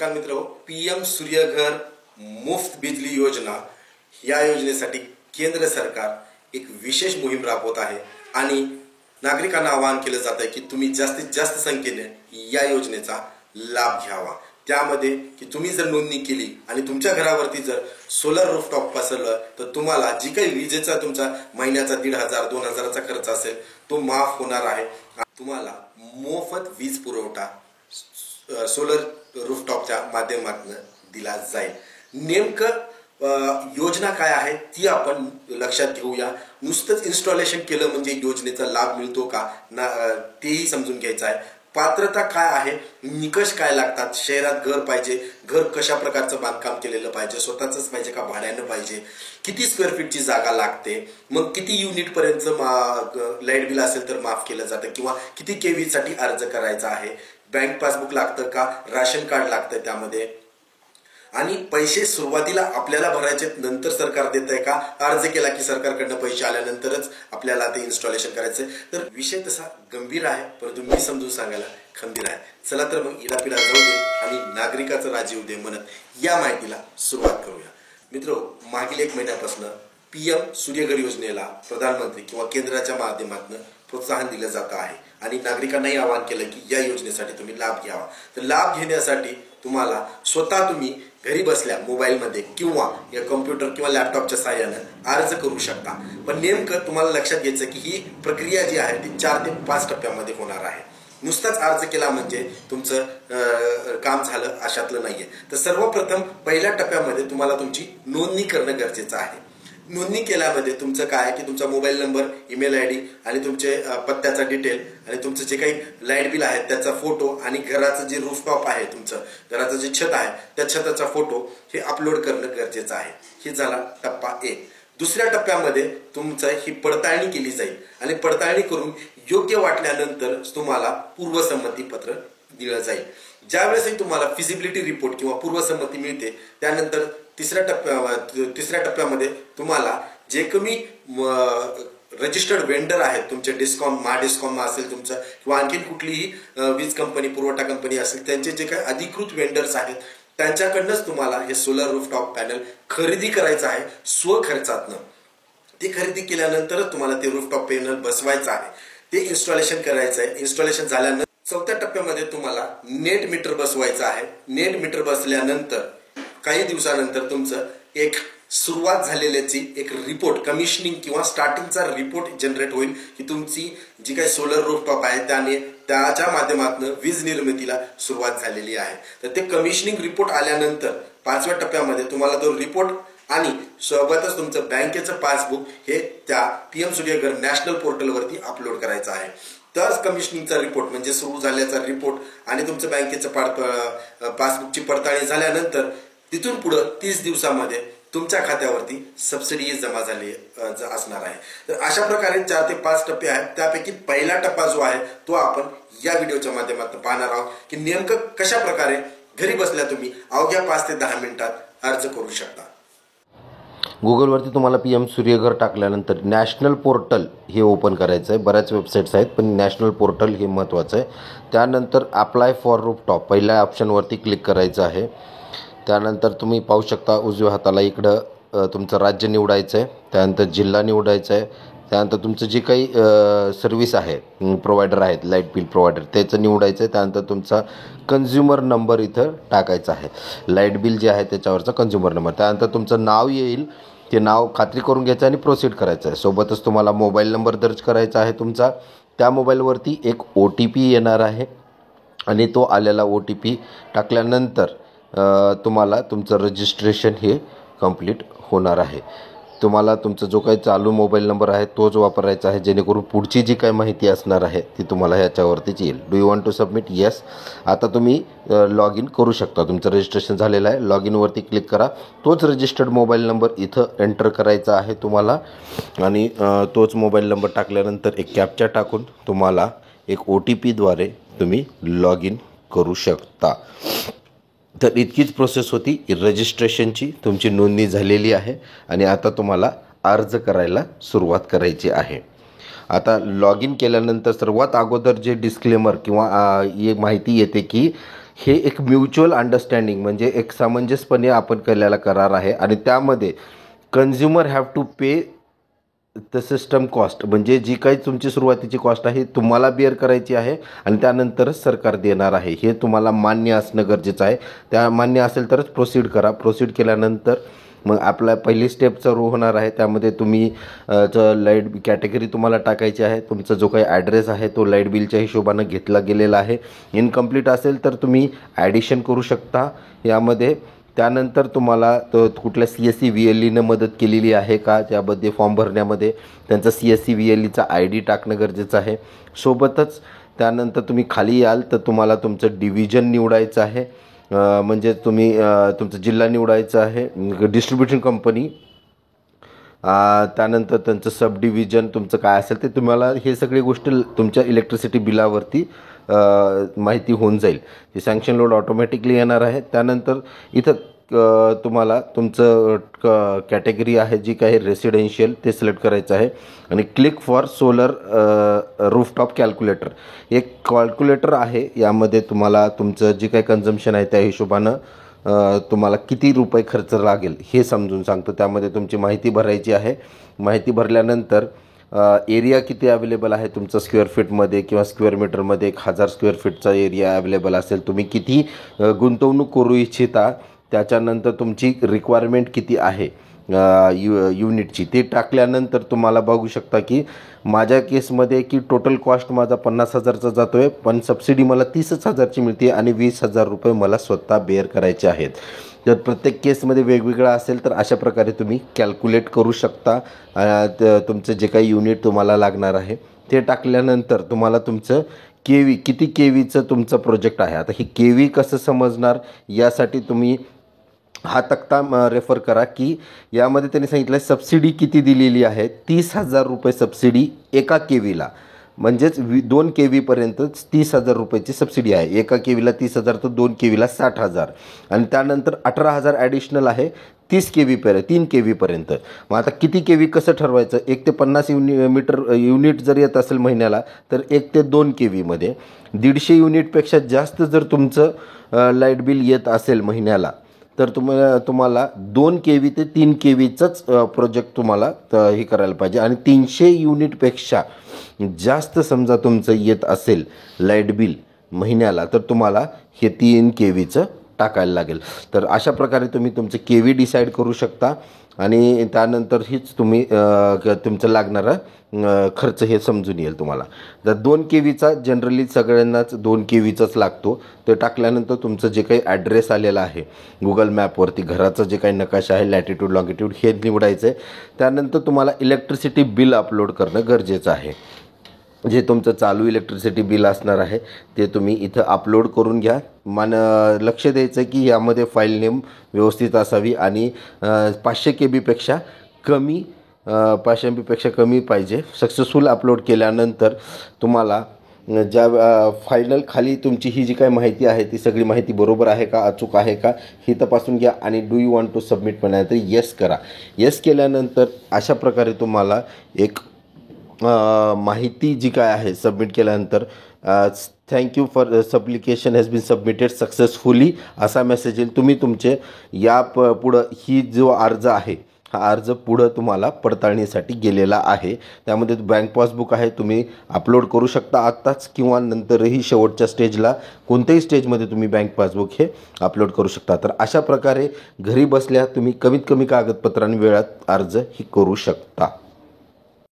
नमस्कार मित्रो, पीएम सूर्यघर मुफ्त बिजली योजना या योजनेसाठी केंद्र सरकार एक विशेष मोहीम राबवत आहे आणि नागरिकांना आवाहन केलं जात आहे की तुम्ही जास्तीत जास्त संख्येने या योजनेचा लाभ घ्यावा। त्यामध्ये की तुम्ही जर नोंदणी केली आणि तुमच्या घरावरती जर सोलर रूफटॉप बसवलं तर तुम्हाला जी काही विजेचा तुमचा महिन्याचा 1500-2000चा खर्च असेल तो माफ होणार आहे। तुम्हाला मोफत वीज पुरवठा सोलर रूफटॉपच्या माध्यमातून दिला जाईल। नेमकं योजना काय आहे ती आपण लक्षात घेऊया। नुसतंच इन्स्टॉलेशन केलं म्हणजे योजनेचा लाभ मिळतो का ना तेही समजून घ्यायचं आहे। पात्रता काय आहे, निकष काय लागतात, शहरात घर पाहिजे, घर कशा प्रकारचं बांधकाम केलेलं पाहिजे, स्वतःच पाहिजे का भाड्यानं पाहिजे, किती स्क्वेअर फीटची जागा लागते, मग किती युनिट पर्यंत लाईट बिल असेल तर माफ केलं जातं किंवा किती केव्ही साठी अर्ज करायचा आहे, बँक पासबुक लागतं का, राशन कार्ड लागतं त्यामध्ये, आणि पैसे सुरुवातीला आपल्याला भरायचे नंतर सरकार देत आहे का, अर्ज केला की सरकारकडनं पैसे आल्यानंतरच आपल्याला ते इन्स्टॉलेशन करायचंय। तर विषय तसा गंभीर आहे परंतु मी समजून सांगायला खंबीर आहे। चला तर मग इडापिडा जाऊ दे आणि नागरिकाचं राज्य येऊ दे म्हणत या माहितीला सुरुवात करूया। मित्रो, मागील 1 महिन्यापासून पीएम सूर्यघर योजनेला प्रधानमंत्री किंवा केंद्राच्या माध्यमातून प्रोत्साहन दिलं जात आहे आणि नागरिकांनाही आवाहन केलं की या योजनेसाठी तुम्ही लाभ घ्यावा। तर लाभ घेण्यासाठी तुम्हाला स्वतः तुम्ही घरी बसल्या मोबाईलमध्ये किंवा या कॉम्प्युटर किंवा लॅपटॉपच्या सहाय्याने अर्ज करू शकता। पण नेमकं तुम्हाला लक्षात घ्यायचं की ही प्रक्रिया जी आहे ती 4 ते 5 टप्प्यामध्ये होणार आहे। नुसताच अर्ज केला म्हणजे तुमचं काम झालं अशातलं नाहीये। तर सर्वप्रथम पहिल्या टप्प्यामध्ये तुम्हाला तुमची नोंदणी करणं गरजेचं आहे। नोंदणी केल्यामध्ये तुमचं काय आहे की तुमचा मोबाईल नंबर, ईमेल आयडी आणि तुमचे पत्त्याचा डिटेल आणि तुमचं जे काही लाईट बिल आहे त्याचा फोटो आणि घराचं जे रूफटॉप आहे, तुमचं घराचं जे छत आहे त्या छताचा फोटो हे अपलोड करणं गरजेचं आहे। हे झाला टप्पा 1। दुसऱ्या टप्प्यामध्ये तुमचं ही पडताळणी केली जाईल आणि पडताळणी करून योग्य वाटल्यानंतर तुम्हाला पूर्वसंमती पत्र दिलं जाईल। ज्यावेळेस तुम्हाला फिजिबिलिटी रिपोर्ट किंवा पूर्वसंमती मिळते त्यानंतर तिसऱ्या टप्प्यामध्ये तुम्हाला जे कमी रजिस्टर्ड वेंडर आहेत तुमचे, डिस्कॉम, महाडिस्कॉम असेल तुमचं किंवा आणखीन कुठलीही वीज कंपनी, पुरवठा कंपनी असेल, त्यांचे जे काही अधिकृत वेंडर्स आहेत त्यांच्याकडनंच तुम्हाला हे सोलर रूफटॉप पॅनल खरेदी करायचं आहे स्वखर्चातनं। ते खरेदी केल्यानंतरच तुम्हाला ते रूफटॉप पॅनल बसवायचं आहे, ते इन्स्टॉलेशन करायचं आहे। इन्स्टॉलेशन झाल्यानंतर 4थ्या टप्प्यामध्ये तुम्हाला नेट मीटर बसवायचं आहे। नेट मीटर बसल्यानंतर काही दिवसानंतर तुमचं एक सुरुवात झालेल्याची एक रिपोर्ट, कमिशनिंग किंवा स्टार्टिंगचा रिपोर्ट जनरेट होईल की तुमची जी काही सोलर रूफटॉप आहे त्याच्या माध्यमातून वीज निर्मितीला सुरुवात झालेली आहे। तर ते कमिशनिंग रिपोर्ट आल्यानंतर 5व्या टप्प्यामध्ये तुम्हाला तो रिपोर्ट आणि सोबतच तुमचं बँकेचं पासबुक हे त्या पीएम सूर्यघर नॅशनल पोर्टलवरती अपलोड करायचं आहे। तर कमिशनिंगचा रिपोर्ट म्हणजे सुरू झाल्याचा रिपोर्ट आणि तुमचं बँकेचं पासबुकची पडताळणी झाल्यानंतर तिथून पुढे 30 दिवसामध्ये तुमच्या खात्यावरती सबसिडी जमा झाली असणार आहे। तर अशा प्रकारे 4 ते 5 टप्पे आहेत। त्यापैकी पहिला टप्पा जो आहे तो आपण या व्हिडिओच्या माध्यमातून पाहणार आहोत की नेमकं कशा प्रकारे घरी बसल्या तुम्ही अवघ्या 5 ते 10 मिनिटात अर्ज करू शकता। गुगलवरती तुम्हाला पीएम सूर्यघर टाकल्यानंतर नॅशनल पोर्टल हे ओपन करायचं आहे। बऱ्याच वेबसाईट्स आहेत पण नॅशनल पोर्टल हे महत्त्वाचं आहे। त्यानंतर अप्लाय फॉर रूफटॉप पहिल्या ऑप्शनवरती क्लिक करायचं आहे। त्यानंतर तुम्ही पाहू शकता उजव्या हाताला इकडं तुमचं राज्य निवडायचं आहे, त्यानंतर जिल्हा निवडायचं आहे, त्यानंतर तुमचं जे काही सर्व्हिस आहे, प्रोव्हायडर आहेत, लाईट बिल प्रोव्हायडर त्याचं निवडायचं आहे। त्यानंतर तुमचा कन्झ्युमर नंबर इथं टाकायचा आहे, लाईट बिल जे आहे त्याच्यावरचा कन्झ्युमर नंबर। त्यानंतर तुमचं नाव येईल, ते नाव खात्री करून घ्यायचं आणि प्रोसीड करायचं आहे। सोबतच तुम्हाला मोबाईल नंबर दर्ज करायचा आहे तुमचा, त्या मोबाईलवरती एक OTP येणार आहे आणि तो आलेला OTP टाकल्यानंतर तुम्हाला तुमचं रजिस्ट्रेशन हे कंप्लीट होणार आहे। तुम्हाला तुमचा जो काही चालू मोबाईल नंबर आहे तोच वापरायचा आहे जेणेकरून पुढची जी काही माहिती असणार आहे ती तुम्हाला ह्याच्यावरतीच येईल। Do you want to submit? Yes. आता तुम्ही लॉग इन करू शकता, तुमचं रजिस्ट्रेशन झालेलं आहे। लॉग इनवरती क्लिक करा, तोच रजिस्टर्ड मोबाईल नंबर इथं एंटर करायचा आहे तुम्हाला आणि तोच मोबाईल नंबर टाकल्यानंतर एक कॅप्चा टाकून तुम्हाला एक OTPद्वारे तुम्ही लॉग इन करू शकता। तर इतकीच प्रोसेस होती रजिस्ट्रेशनची। तुमची नोंदणी झालेली आहे आणि आता तुम्हाला अर्ज करायला सुरुवात करायची आहे। आता लॉग इन केल्यानंतर सर्वात अगोदर जे डिस्क्लेमर किंवा एक माहिती येते की हे एक म्युच्युअल अंडरस्टँडिंग म्हणजे एक सामंजस्यपणे आपण केलेला करार आहे आणि त्यामध्ये consumer have to pay the system cost म्हणजे जी काही तुमची सुरुवातीची कॉस्ट आहे तुम्हाला बिअर करायची आहे आणि त्यानंतरच सरकार देणार आहे. हे तुम्हाला मान्य असणं गरजेचं आहे. त्या मान्य असेल तरच प्रोसीड करा. प्रोसीड केल्यानंतर मग आपला पहिली स्टेप चालू होणार आहे. त्यामध्ये तुम्ही लाईट कॅटेगरी तुम्हाला टाकायची आहे. तुमचा जो काही ॲड्रेस आहे तो लाईट बिलच्या हिशोबानं घेतला गेलेला आहे. इनकम्प्लीट असेल तर तुम्ही ॲडिशन करू शकता यामध्ये. त्यानंतर तुम्हाला कुठल्या CSC VLEनं मदत केलेली आहे का त्यामध्ये फॉर्म भरण्यामध्ये त्यांचा CSC VLEचा ID टाकणं गरजेचं आहे. सोबतच त्यानंतर तुम्ही खाली याल तर तुम्हाला तुमचं डिव्हिजन निवडायचं आहे. म्हणजे तुम्ही तुमचा जिल्हा निवडायचा आहे, डिस्ट्रीब्युशन कंपनी, त्यानंतर त्यांचं सब डिव्हिजन तुमचं काय असेल ते तुम्हाला हे सगळी गोष्टी तुमच्या इलेक्ट्रिसिटी बिलावरती माहिती होऊन जाईल. ते सँक्शन लोड ऑटोमॅटिकली येणार आहे. त्यानंतर इथं तुम्हाला तुमचं कॅटेगरी आहे जी काही रेसिडेन्शियल ते सिलेक्ट करायचं आहे आणि click for solar rooftop calculator एक कॅल्क्युलेटर आहे. यामध्ये तुम्हाला तुमचं जे काही कन्झम्पशन आहे त्या हिशोबानं तुम्हाला किती रुपये खर्च लागेल हे समजून सांगतो. त्यामध्ये तुमची माहिती भरायची आहे. माहिती भरल्यानंतर एरिया किती अवेलेबल आहे तुमचं स्क्वेअर फीटमध्ये किंवा स्क्वेअर मीटरमध्ये 1000 स्क्वेअर फीटचा एरिया अवेलेबल असेल. तुम्ही किती गुंतवणूक करू इच्छिता त्याच्यानंतर तुमची रिक्वायरमेंट किती आहे युनिटची ते टाकल्यानंतर तुम्हाला बघू शकता की माझ्या केसमध्ये की टोटल कॉस्ट माझा 50,000चा जातो आहे पण सबसिडी मला 30,000ची मिळते आणि 20,000 रुपये मला स्वतः बेअर करायचे आहेत. तर प्रत्येक केसमध्ये वेगवेगळा असेल तर अशा प्रकारे तुम्ही कॅल्क्युलेट करू शकता. तुमचं जे काही युनिट तुम्हाला लागणार आहे ते टाकल्यानंतर तुम्हाला तुमचं किती केवीचं तुमचं प्रोजेक्ट आहे. आता ही केवी कसं समजणार यासाठी तुम्ही हा तक्ता रेफर करा की यामध्ये त्यांनी सांगितलं आहे सबसिडी किती दिलेली आहे. 30,000 रुपये सबसिडी एका केवीला म्हणजेच 2 KV पर्यंत 30,000 रुपयाची सबसिडी आहे. एका केवीला 30,000 तर 2 केवीला 60,000 आणि त्यानंतर 18,000 ॲडिशनल आहे 3 KV पर्यंत. मग आता किती केवी कसं ठरवायचं. 1 ते 50 युनिट जर येत असेल महिन्याला तर 1 ते 2 केवीमध्ये 150 युनिटपेक्षा जास्त जर तुमचं लाईट बिल येत असेल महिन्याला तर तुम्हाला 2 KV ते 3 KVचंच प्रोजेक्ट तुम्हाला हे करायला पाहिजे. आणि 300 युनिटपेक्षा जास्त समजा तुमचं येत असेल लाईट बिल महिन्याला तर तुम्हाला हे 3 KVचं टाकायला लागेल. तर अशा प्रकारे तुम्ही तुमचं KV डिसाईड करू शकता आणि त्यानंतर हीच तुम्ही तुमचं लागणारा खर्च हे समजून येईल तुम्हाला. तर 2 KVचा जनरली सगळ्यांनाच 2 KVचाच लागतो. ते टाकल्यानंतर तुमचं जे काही ॲड्रेस आलेला आहे गुगल मॅपवरती घराचं जे काही नकाशा आहे लॅटिट्यूड लॉंगिट्यूड हे निवडायचं आहे. त्यानंतर तुम्हाला इलेक्ट्रिसिटी बिल अपलोड करणं गरजेचं आहे. जे तुमचं चालू इलेक्ट्रिसिटी बिल असणार आहे ते तुम्ही इथं अपलोड करून घ्या. लक्ष द्यायचं की यामध्ये फाईल नेम व्यवस्थित असावी आणि 500 KBपेक्षा कमी 500 MB कमी पाहिजे. सक्सेसफुल अपलोड केल्यानंतर तुम्हाला ज्या फायनल खाली तुमची ही जी काही माहिती आहे ती सगळी माहिती बरोबर आहे का अचूक आहे का ही तपासून घ्या आणि do you want to submit म्हणायचं येस करा. येस केल्यानंतर अशा प्रकारे तुम्हाला एक माहिती जी काय आहे सबमिट केल्यानंतर thank you for application has been submitted successfully असा मेसेज येईल. तुम्ही तुमचे या पुढं ही जो अर्ज आहे हा अर्ज पुढं तुम्हाला पडताळणीसाठी गेलेला आहे. त्यामध्ये बँक पासबुक आहे तुम्ही अपलोड करू शकता आत्ताच किंवा नंतरही शेवटच्या स्टेजला कोणत्याही स्टेजमध्ये तुम्ही बँक पासबुक हे अपलोड करू शकता. तर अशा प्रकारे घरी बसल्या तुम्ही कमीत कमी कागदपत्रांनी वेळात अर्ज ही करू शकता.